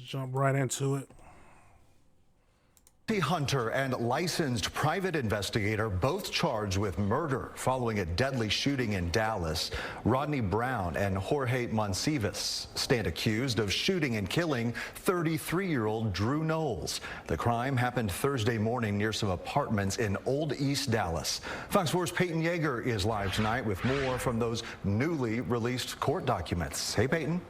jump right into it. Hunter and licensed private investigator both charged with murder following a deadly shooting in Dallas. Rodney Brown and Jorge Monsivais stand accused of shooting and killing 33-year-old Drew Knowles. The crime happened Thursday morning near some apartments in Old East Dallas. Fox 4's Peyton Yeager is live tonight with more from those newly released court documents. Hey, Peyton.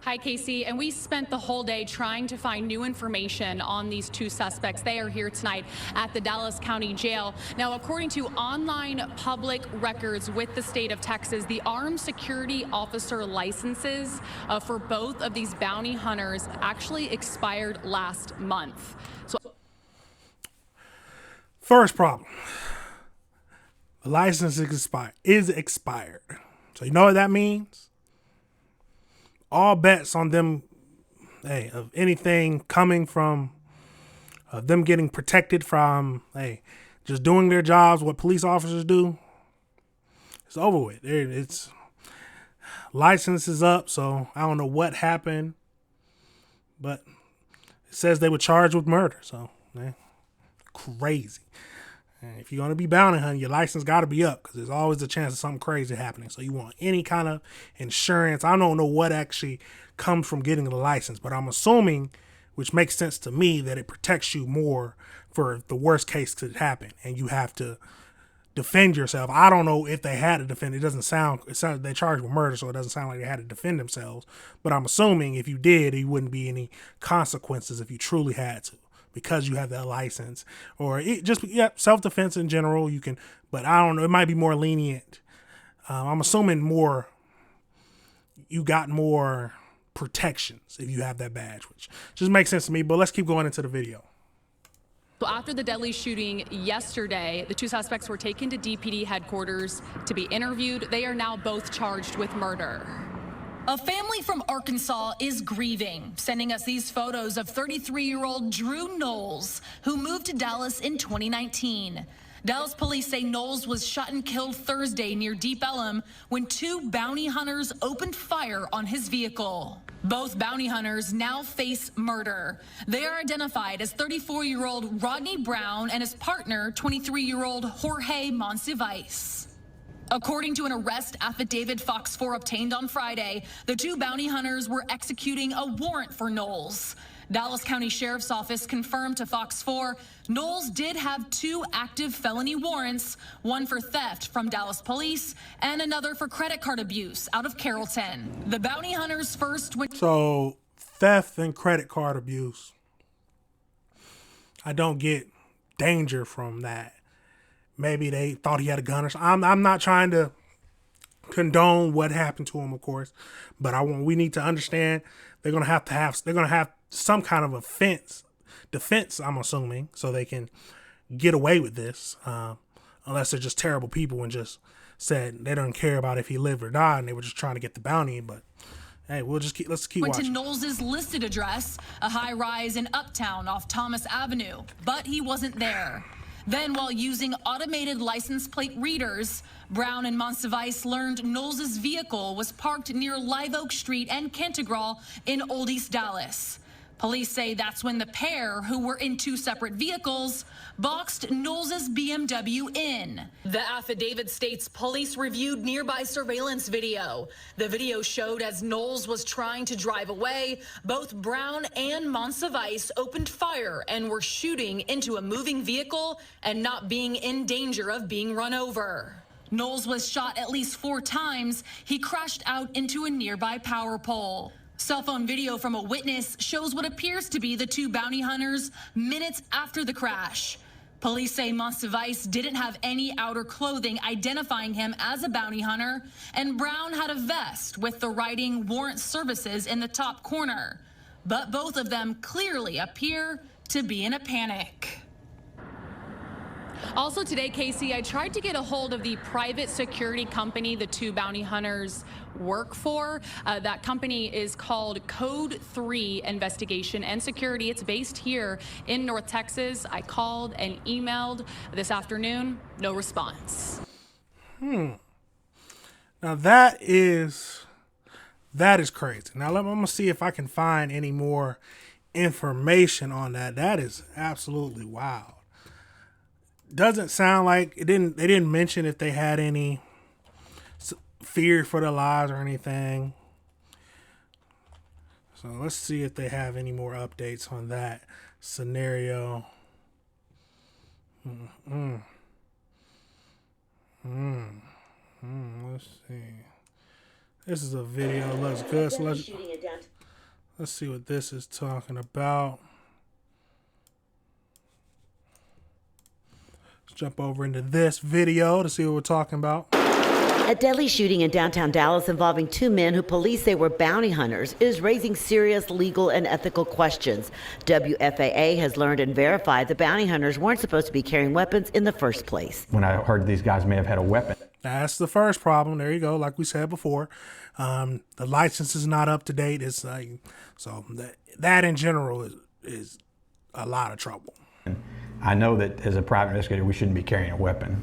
Hi, Casey. And we spent the whole day trying to find new information on these two suspects. They are here tonight at the Dallas County Jail. Now, according to online public records with the state of Texas, the armed security officer licenses for both of these bounty hunters actually expired last month. So, first problem, the license is expired. So you know what that means? All bets on them, of anything coming from them getting protected from, just doing their jobs, what police officers do, it's over with. It's license is up, so I don't know what happened, but it says they were charged with murder, so crazy. And if you're going to be bounty hunting, your license got to be up because there's always a chance of something crazy happening. So you want any kind of insurance. I don't know what actually comes from getting the license, but I'm assuming, which makes sense to me, that it protects you more for the worst case could happen and you have to defend yourself. I don't know if they had to defend. It sounds they charged with murder, so it doesn't sound like they had to defend themselves. But I'm assuming if you did, there wouldn't be any consequences if you truly had to, because you have that license, or self-defense in general. You can, but I don't know. It might be more lenient. I'm assuming you got more protections if you have that badge, which just makes sense to me. But let's keep going into the video. So after the deadly shooting yesterday, the two suspects were taken to DPD headquarters to be interviewed. They are now both charged with murder. A family from Arkansas is grieving, sending us these photos of 33-year-old Drew Knowles, who moved to Dallas in 2019. Dallas police say Knowles was shot and killed Thursday near Deep Ellum when two bounty hunters opened fire on his vehicle. Both bounty hunters now face murder. They are identified as 34-year-old Rodney Brown and his partner, 23-year-old Jorge Monsivais. According to an arrest affidavit Fox 4 obtained on Friday, the two bounty hunters were executing a warrant for Knowles. Dallas County Sheriff's Office confirmed to Fox 4 Knowles did have two active felony warrants, one for theft from Dallas police and another for credit card abuse out of Carrollton. The bounty hunters first went... So, theft and credit card abuse. I don't get danger from that. Maybe they thought he had a gun or something. I'm not trying to condone what happened to him, of course, but we need to understand they're gonna have some kind of defense, I'm assuming, so they can get away with this, unless they're just terrible people and just said they don't care about if he lived or died and they were just trying to get the bounty. But hey, let's keep watching. Went to Knowles' listed address, a high-rise in Uptown off Thomas Avenue, but he wasn't there. Then, while using automated license plate readers, Brown and Monsivais learned Knowles' vehicle was parked near Live Oak Street and Cantegral in Old East Dallas. Police say that's when the pair, who were in two separate vehicles, boxed Knowles' BMW in. The affidavit states police reviewed nearby surveillance video. The video showed as Knowles was trying to drive away, both Brown and Monsivais opened fire and were shooting into a moving vehicle and not being in danger of being run over. Knowles was shot at least 4 times. He crashed out into a nearby power pole. Cell phone video from a witness shows what appears to be the two bounty hunters minutes after the crash. Police say Monsivais didn't have any outer clothing identifying him as a bounty hunter, and Brown had a vest with the writing "Warrant Services" in the top corner. But both of them clearly appear to be in a panic. Also today, Casey, I tried to get a hold of the private security company the two bounty hunters work for. That company is called Code 3 Investigation and Security. It's based here in North Texas. I called and emailed this afternoon. No response. Now that is That is crazy. Now I'm gonna see if I can find any more information on that. That is absolutely wild. Doesn't sound like they didn't mention if they had any fear for their lives or anything. So let's see if they have any more updates on that scenario. Let's see. This is a video. Looks good. So let's see what this is talking about. Let's jump over into this video to see what we're talking about. A deadly shooting in downtown Dallas involving two men who police say were bounty hunters is raising serious legal and ethical questions. WFAA has learned and verified the bounty hunters weren't supposed to be carrying weapons in the first place. When I heard these guys may have had a weapon. That's the first problem. There you go. Like we said before, the license is not up to date. It's like, so that in general is a lot of trouble. I know that as a private investigator, we shouldn't be carrying a weapon,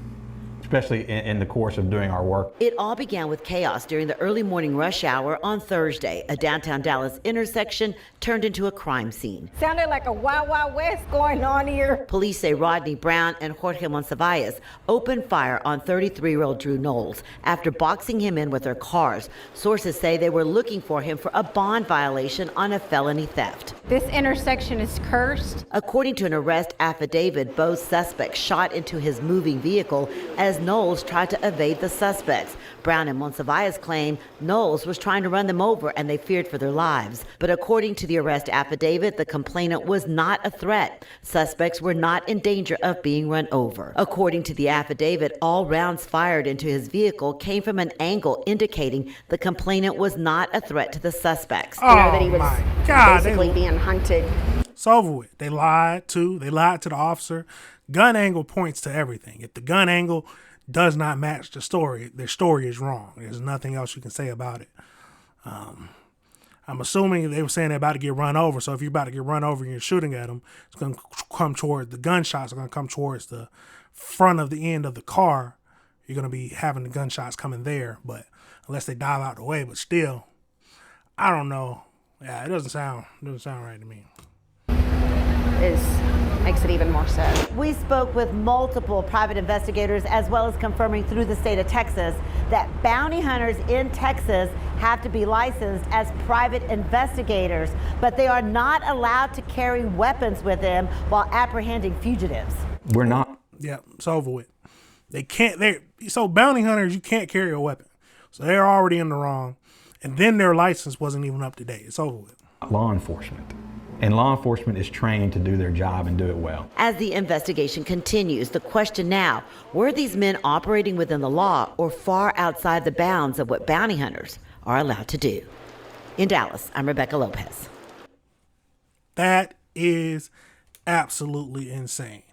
especially in the course of doing our work. It all began with chaos during the early morning rush hour on Thursday. A downtown Dallas intersection turned into a crime scene. Sounded like a Wild Wild West going on here. Police say Rodney Brown and Jorge Monsiváis opened fire on 33-year-old Drew Knowles after boxing him in with their cars. Sources say they were looking for him for a bond violation on a felony theft. This intersection is cursed. According to an arrest affidavit, both suspects shot into his moving vehicle as Knowles tried to evade the suspects. Brown and Monsiváis claim Knowles was trying to run them over and they feared for their lives. But according to the arrest affidavit, the complainant was not a threat. Suspects were not in danger of being run over. According to the affidavit, all rounds fired into his vehicle came from an angle indicating the complainant was not a threat to the suspects. Oh, That he was my God. basically being hunted. It's over with. They lied to the officer. Gun angle points to everything. If the gun angle does not match the story, their story is wrong. There's nothing else you can say about it. I'm assuming they were saying they're about to get run over. So if you're about to get run over and you're shooting at them, it's going to come toward the gunshots are going to come towards the front of the end of the car. You're going to be having the gunshots coming there, but unless they dive out the way. But still, I don't know. Yeah, it doesn't sound right to me. Makes it even more sad. We spoke with multiple private investigators as well as confirming through the state of Texas that bounty hunters in Texas have to be licensed as private investigators, but they are not allowed to carry weapons with them while apprehending fugitives. We're not. Yeah, it's over with. They can't. So bounty hunters, you can't carry a weapon. So they're already in the wrong. And then their license wasn't even up to date. It's over with. Law enforcement. And law enforcement is trained to do their job and do it well. As the investigation continues, the question now, were these men operating within the law or far outside the bounds of what bounty hunters are allowed to do? In Dallas, I'm Rebecca Lopez. That is absolutely insane.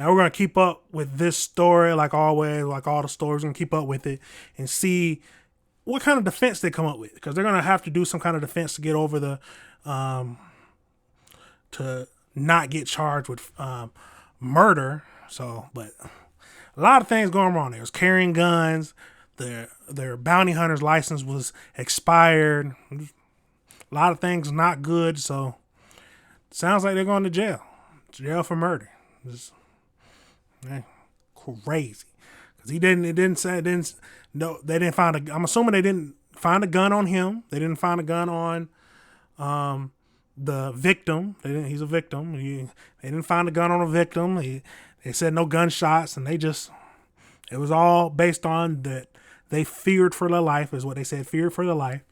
Now we're going to keep up with this story like always, like all the stories. We're going to keep up with it and see what kind of defense they come up with, because they're going to have to do some kind of defense to get over the to not get charged with murder. So, but a lot of things going wrong. There was carrying guns. Their bounty hunter's license was expired. A lot of things not good. So, sounds like they're going to jail for murder. It's crazy, because they didn't find I'm assuming they didn't find a gun on him. They didn't find a gun on the victim. He's a victim. They didn't find a gun on a victim. They said no gunshots, and it was all based on that they feared for their life, is what they said, feared for their life,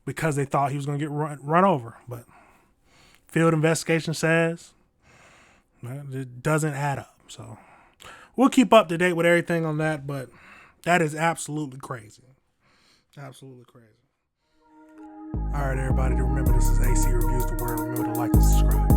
because they thought he was going to get run over. But field investigation says it doesn't add up. So we'll keep up to date with everything on that, but that is absolutely crazy. Absolutely crazy. All right, everybody, remember this is AC Reviews the Word. Remember to like and subscribe.